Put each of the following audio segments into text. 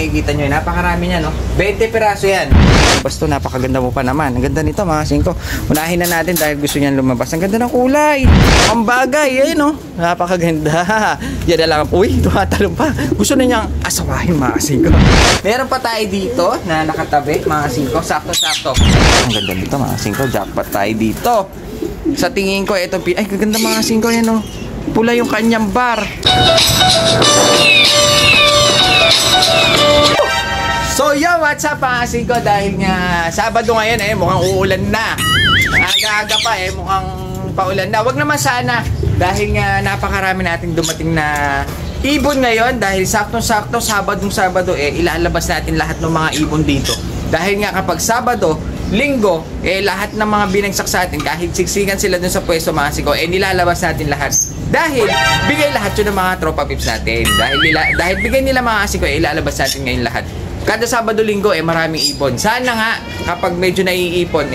makikita nyo, napakarami niya, no? 20 piraso yan. Basta napakaganda mo pa naman. Ang ganda nito, mga singko. Unahin na natin dahil gusto niyan lumabas. Ang ganda ng kulay. Ang bagay, no? Napakaganda. Yan na lang. Uy, tumatalong pa. Gusto na niyang asawahin, mga singko. Meron pa tayo dito na nakatabi, mga singko. Sakto-sakto. Ang ganda nito, mga singko. Jackpot tayo dito. Sa tingin ko, ito, ay, kaganda mga singko yan, no? Pula yung kanyang bar. So yo, what's up mga singko? Dahil nga Sabado ngayon mukhang uulan na. Aga-aga pa mukhang paulan na. Wag naman sana. Dahil nga napakarami nating dumating na ibon ngayon. Dahil saktong-sakto, Sabado ilalabas natin lahat ng mga ibon dito. Dahil nga kapag Sabado, Linggo, lahat ng mga binagsak sa atin, kahit siksikan sila dun sa pwesto mga singko, nilalabas natin lahat. Dahil bigay lahat yun ng mga tropa pips natin. Dahil bigay nila mga singko, ilalabas natin ngayon lahat. Kada Sabado, Linggo, maraming ibon. Sana nga, kapag medyo naiipon,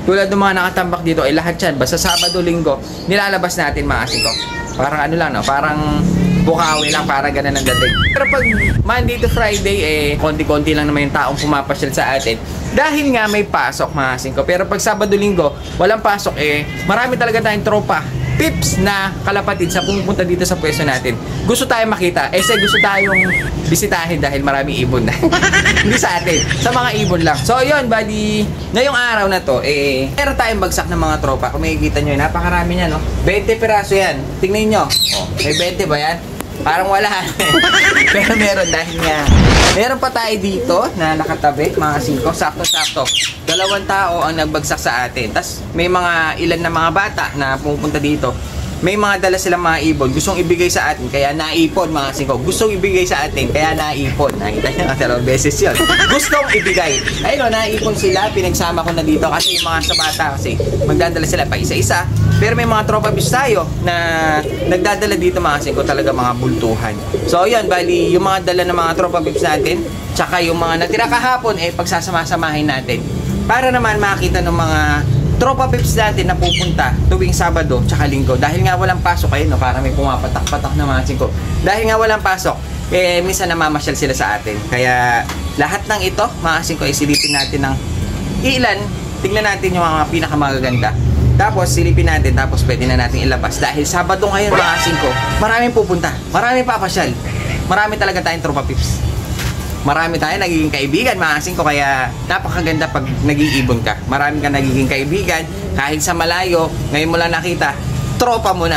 tulad ng mga nakatambak dito, lahat yan. Basta Sabado, Linggo, nilalabas natin mga singko. Parang ano lang, no? Parang bukawi lang, para ganun ang dating. Pero pag Monday to Friday, konti-konti lang naman yung taong pumapasyal sa atin. Dahil nga may pasok mga singko. Pero pag Sabado, Linggo, walang pasok, marami talaga tayong tropa pips na kalapatid sa pumunta dito sa pwesto natin. Gusto tayong makita. Gusto tayong bisitahin dahil maraming ibon na. Hindi sa atin, sa mga ibon lang. So yun, buddy, ngayong araw na to, meron tayong bagsak ng mga tropa. Kung makikita nyo, napakarami niya, no? 20 piraso yan. Tingnan nyo. May 20 ba yan? Parang wala. Pero meron dahil nga meron pa tayo dito na nakatabi, mga singko. Sakto-sakto. 2 tao ang nagbagsak sa atin. Tapos may mga ilan na mga bata na pupunta dito. May mga dala silang mga ibon. Gustong ibigay sa atin, kaya naipon mga singko. Gustong ibigay sa atin, kaya naipon. Nakita nyo, 2 beses yun. Gustong ibigay. Ayun, naipon sila. Pinagsama ko na dito kasi yung mga sa bata kasi magdadala sila pa isa-isa. Pero may mga tropa bis tayo na nagdadala dito mga singko, talaga mga bultuhan. So yun, bali, yung mga dala ng mga tropa bis natin, tsaka yung mga natira kahapon, pagsasama-samahin natin. Para naman makita ng mga tropa pips natin na pupunta tuwing Sabado tsaka Linggo. Dahil nga walang pasok, no, para may pumapatak-patak na mga singko. Dahil nga walang pasok, minsan namamasyal sila sa atin. Kaya lahat ng ito, mga singko, silipin natin ng ilan. Tingnan natin yung mga pinakamagaganda. Tapos silipin natin, tapos pwede na natin ilabas. Dahil Sabado ngayon mga singko, maraming pupunta, maraming papasyal. Marami talaga tayong tropa pips. Marami tayo nagiging kaibigan mga singko, kaya napakaganda pag nag-iibon ka. Marami ka nagiging kaibigan, kahit sa malayo, ngayon mo lang nakita, tropa mo na.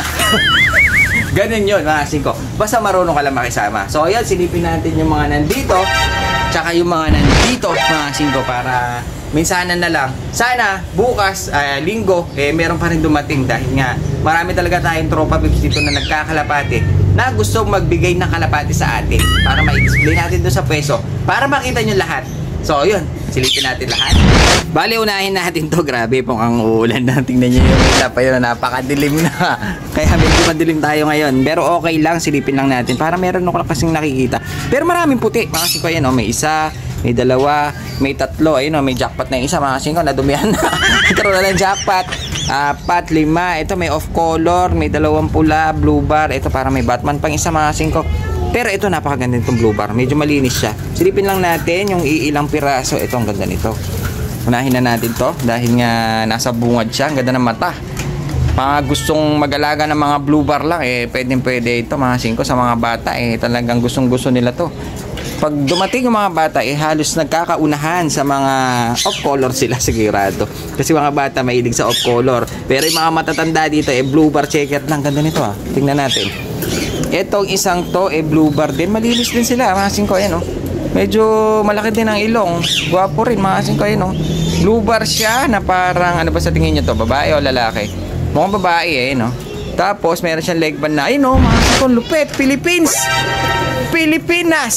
Ganun yun mga singko. Basta marunong ka lang makisama. So ayan, silipin natin yung mga nandito, tsaka yung mga nandito mga singko, para minsanan na lang. Sana bukas, Linggo, meron pa rin dumating. Dahil nga marami talaga tayong tropa pips dito na nagkakalapate, na gusto magbigay ng kalapati sa atin para ma-display natin doon sa pwesto, para makita nyo lahat. So yun, silipin natin lahat. Bali, unahin natin to. Grabe pong ang uulan na. Tingnan nyo yung ilap yun, napakadilim na. Kaya medyo madilim tayo ngayon, pero okay lang, silipin lang natin para meron ako kasing nakikita. Pero maraming puti mga singko. Yan, may isa, may 2, may 3. Ayun, may jackpot na isa mga singko, nadumihan na. Karoon na lang jackpot. 4, 5. Ito may off color, may 2 pula, blue bar. Ito para may Batman pang isa mga singko. Pero ito napakaganda nitong blue bar, medyo malinis siya. Silipin lang natin yung iilang piraso. Ito ang ganda nito. Unahin na natin to dahil nga nasa bungad siya. Ang ganda ng mata. Mga gustong mag-alaga ng mga blue bar lang, pwede ito mga singko. Sa mga bata, talagang gustong-gusto nila to. Pag dumating yung mga bata, halos nagkakaunahan sa mga off-color sila sigurado. Kasi mga bata mahilig sa off-color. Pero yung mga matatanda dito, blue bar checker lang. Ganda nito Tingnan natin. Etong isang to, blue bar din. Malinis din sila, mga singko. Medyo malaki din ang ilong. Guwapo rin, mga singko. Blue bar siya na parang, ano ba sa tingin nyo to? Babae o lalaki? Mukhang babae, no? Tapos, meron siyang leg band na, mga singko, lupit, Philippines! Pilipinas!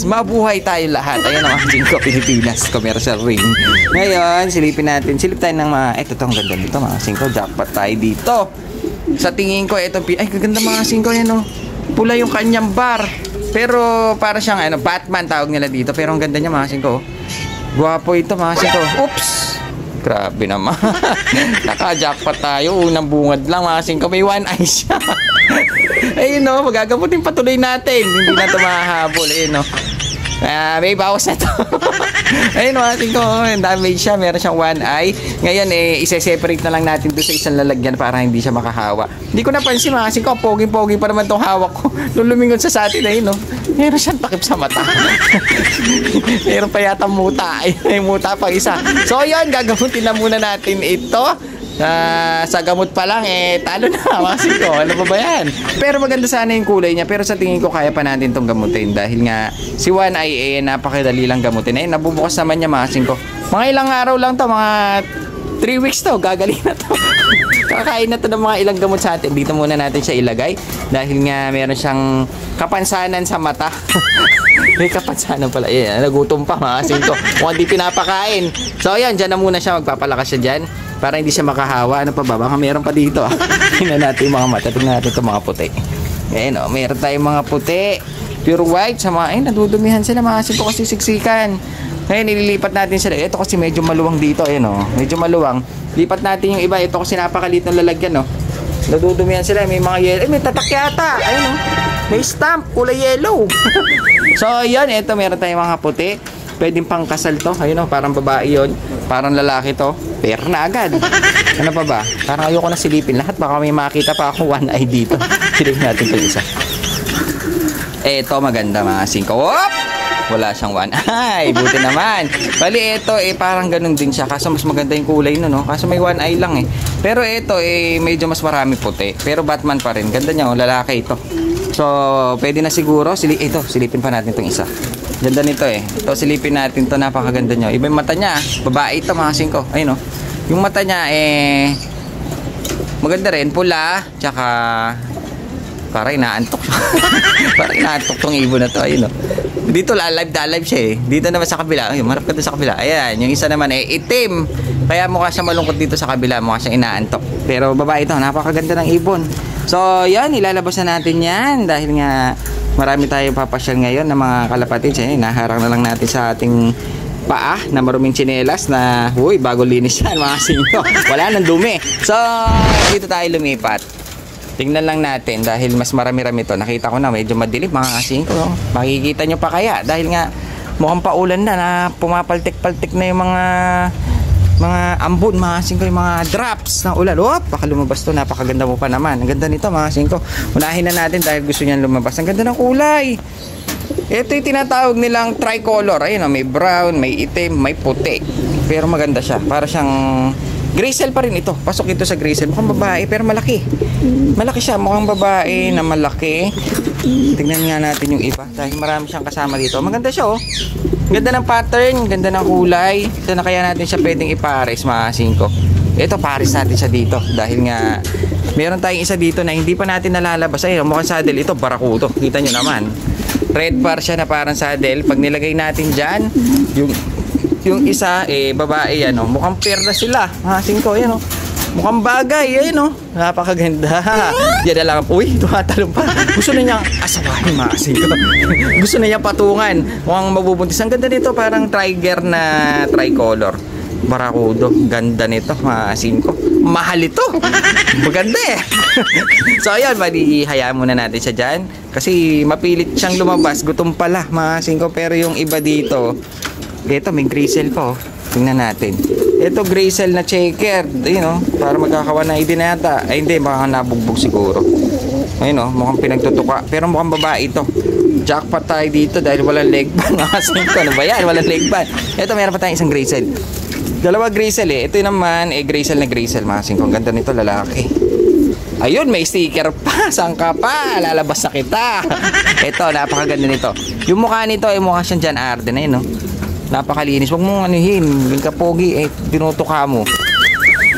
Mabuhay tayo lahat. Ayan ang ating ko, Pilipinas commercial ring. Ngayon, silipin natin. Silip tayo ng mga, ang ganda dito mga singko. Jackpot tayo dito. Sa tingin ko, ay kaganda mga singko yan, pula yung kanyang bar. Pero para siyang Batman tawag nila dito. Pero ang ganda niya mga singko. Guwapo ito mga singko. Oops! Grabe naman. Naka-jackpot tayo. Unang bungad lang mga singko. May 1 eye siya. Ayun magagamutin patuloy natin. Hindi na ito mahahabol. Ayun May bawas na to. Ayun, mga singko, damage siya. Meron siyang one eye. Ngayon, isa-separate na lang natin doon sa isang lalagyan para hindi siya makahawa. Hindi ko napansin, mga singko, pogi-pogi pa naman tong hawak ko. Nung lumingon sa atin, ayun, no? Meron siyang takip sa mata. Meron pa yata muta. Ay, may muta pa isa. So, yun, gagamutin na muna natin ito. Sa gamot pa lang talo na mga singko. Ano ba yan? Pero maganda sana yung kulay niya. Pero sa tingin ko kaya pa natin itong gamutin. Dahil nga si One Eye napakadali lang gamutin. Nabubukas naman niya mga singko. Mga ilang araw lang to. Mga 3 weeks to. Gagaling na to. Kakain na to ng mga ilang gamot sa atin. Dito muna natin siya ilagay. Dahil nga meron siyang kapansanan sa mata. May kapansanan pala. Nagutom pa mga singko. Mukhang di pinapakain. So ayan, dyan na muna siya. Magpapalakas siya dyan. Para hindi siya makahawa. Ano pa ba? Baka meron pa dito. Tingnan natin yung mga mata. Tingnan natin itong mga puti. Ayan o. Meron tayong mga puti. Pure white. Sa mga, nadudumihan sila mga singko kasi siksikan. Ngayon, nililipat natin sila. Ito kasi medyo maluwang dito. Ayan o. Medyo maluwang. Lipat natin yung iba. Ito kasi napakaliit ng lalagyan o. Nadudumihan sila. May mga yellow. May tatak yata. Ayan o. May stamp. Kulay yellow. So, yan. Ito, meron tayong mga puti. Pwedeng pang kasal to. Ayun o, parang babae yun. Parang lalaki to. Pero na agad. Ano pa ba? Parang ayoko na silipin lahat. Baka may makita pa ako one eye dito. Silipin natin ito isa. Ito maganda mga singko. Whoop! Wala siyang one eye. Buti naman. Bali ito parang ganun din siya. Kaso mas maganda yung kulay no. Kaso may one eye lang Pero ito medyo mas marami puti. Pero Batman pa rin. Ganda niya lalaki ito. So pwede na siguro. Ito silipin pa natin itong isa. Ganda nito Ito silipin natin to, napakaganda nyo. Iba yung mata niya, babae ito mga singko. Ayun yung mata niya maganda rin, pula, tsaka parang inaantok. Parang inaantok tong ibon na to. Ayun Dito alive siya Dito naman sa kabila, marap ka doon sa kabila. Ayan, yung isa naman itim. Kaya mukha siya malungkot dito sa kabila, mukha siyang inaantok. Pero babae ito, napakaganda ng ibon. So yan, ilalabas na natin yan. Dahil nga marami tayong papasyal ngayon ng mga kalapatids. Naharang na lang natin sa ating paa na maruming tsinelas na bago linis yan mga singko. Wala nang dumi. So dito tayo lumipat. Tingnan lang natin dahil mas marami-rami to. Nakita ko na medyo madilim mga singko. Makikita nyo pa kaya dahil nga mukhang paulan na pumapaltik-paltik na yung mga ambon mga singko, yung mga drops ng ulan. Baka lumabas to, napakaganda mo pa naman. Ang ganda nito mga singko. Unahin na natin dahil gusto niyan lumabas. Ang ganda ng kulay. Ito yung tinatawag nilang tricolor. Ayun may brown, may itim, may puti. Pero maganda siya. Para siyang Gracell pa rin ito. Pasok ito sa Gracell. Mukhang babae pero malaki. Malaki siya. Mukhang babae na malaki. Tingnan nga natin yung iba. Dahil marami siyang kasama dito. Maganda siya Ganda ng pattern, ganda ng kulay. So na kaya natin siya pwedeng ipares mga singko. Ito pares natin siya dito. Dahil nga meron tayong isa dito na hindi pa natin nalalabas. Ayun, mukhang saddle ito, barakudo. Kita nyo naman. Red bar siya na parang saddle. Pag nilagay natin dyan, yung isa, babae yan. Mukhang perla sila. Mga singko, yan mukhang bagay, napakaganda. Yan na lang, tumatalong pa. Gusto na niyang asawahin mga singko. Gusto na niyang patungan. Mukhang mabubuntis. Ang ganda nito, parang tiger na tricolor. Barakudo, ganda nito mga singko. Mahal ito. Maganda So ayan, hayaan muna natin siya dyan. Kasi mapilit siyang lumabas. Gutom pala mga singko. Pero yung iba dito, ito may Gracell pa tingnan natin. Ito Gracell na checker. Ayun para magkakawanay din yata. Ay hindi, baka nabugbog siguro. Ayun mukhang pinagtutuka. Pero mukhang babae ito. Jackpot tayo dito dahil walang leg band. Ano ba yan? Walang leg band. Ito meron pa tayong isang Gracell. Dalawa Gracell Ito naman Gracell na Gracell mga singko. Ganda nito, lalaki. Ayun, may sticker pa. Saan ka pa? Lalabas na kita. Ito, napakaganda nito. Yung mukha nito mukha siyang John Arden. Ayun napakalinis. Huwag mong anuhin. Yung kapogi tinutuka mo.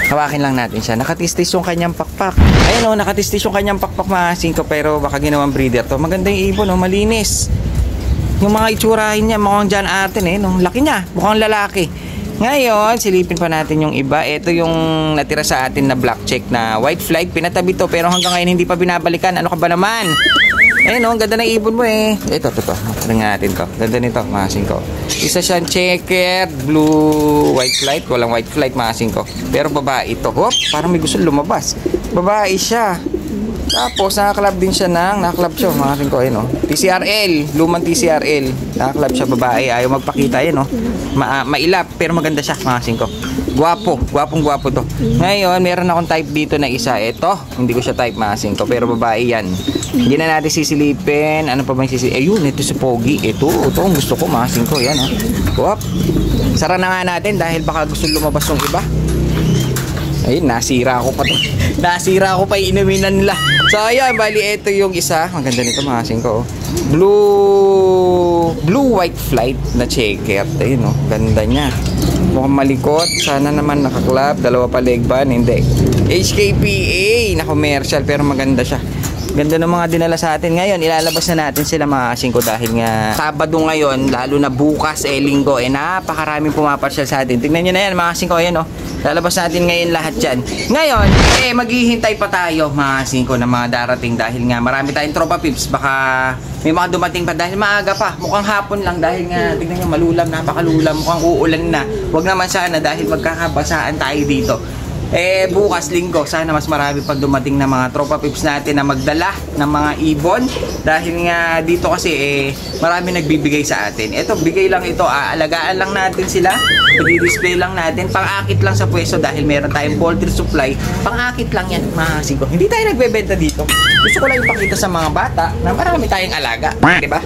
Hawakin lang natin siya. Nakatistis yung kanyang pakpak. Ayun nakatistis yung kanyang pakpak mga singko. Pero baka ginawang breeder to. Maganda yung ibon malinis. Yung mga itsurahin niya mukhang John Arden laki niya. Mukhang lalaki. Ngayon, silipin pa natin yung iba. Ito yung natira sa atin na black check na white flight. Pinatabi to pero hanggang ngayon hindi pa binabalikan. Ano ka ba naman? Ayun ang ganda ng ibon mo Ito. Tingnan natin to. Ganda nito, mga singko. Isa siyang checkered, blue, white flight. Walang white flight, mga singko. Pero babae ito. Parang may gusto lumabas. Babae siya. Tapos, nakaklab din siya nakaklab siya, mga kasing ko, ayun, oh. TCRL, lumang TCRL. Nakaklab siya, babae, ayaw magpakita, ayun, oh. Mailap, pero maganda siya, mga kasing ko. Gwapong-gwapo to. Ngayon, meron akong type dito na isa. Ito, hindi ko siya type, mga kasing ko, pero babae yan. Hindi na natin sisilipin. Ano pa ba yung sisilipin? Ayun, ito si Pogi. Ito ang gusto ko, mga kasing ko, yan, oh. Wap. Sara na nga natin dahil baka gusto lumabas yung iba. Ayun, nasira ko pa to. Nasira ko pa yung inuminan nila. So, ayun, bali, ito yung isa. Maganda nito, mga kasing ko, oh. Blue white flight na checker. Ayun, oh, ganda niya. Mukhang malikot. Sana naman nakaklab. Dalawa pa leg band. Hindi. HKPA na commercial, pero maganda siya. Ganda ng mga dinala sa atin ngayon. Ilalabas na natin sila, mga kasing ko, dahil nga Sabado ngayon, lalo na bukas, linggo, napakaraming pumapasyal sa atin. Tingnan nyo na yan, mga kasing ko, ayan, oh. Lalabas natin ngayon lahat dyan. Ngayon, maghihintay pa tayo, mga kasing ko, na mga darating dahil nga marami tayong tropa pips. Baka may mga dumating pa dahil maaga pa. Mukhang hapon lang dahil nga, tingnan nyo, malulam, napakalulam. Mukhang uulan na. Huwag naman sana dahil magkakabasaan tayo dito. Bukas linggo, sana mas marami pang dumating na mga tropa pips natin na magdala ng mga ibon. Dahil nga dito kasi marami nagbibigay sa atin. Ito, bigay lang ito, alagaan lang natin sila. I-display lang natin, pang-akit lang sa pwesto dahil meron tayong poultry supply. Pang-akit lang yan, mga kasing ko. Hindi tayo nagbebenta dito. Gusto ko lang ipakita sa mga bata na marami tayong alaga, diba?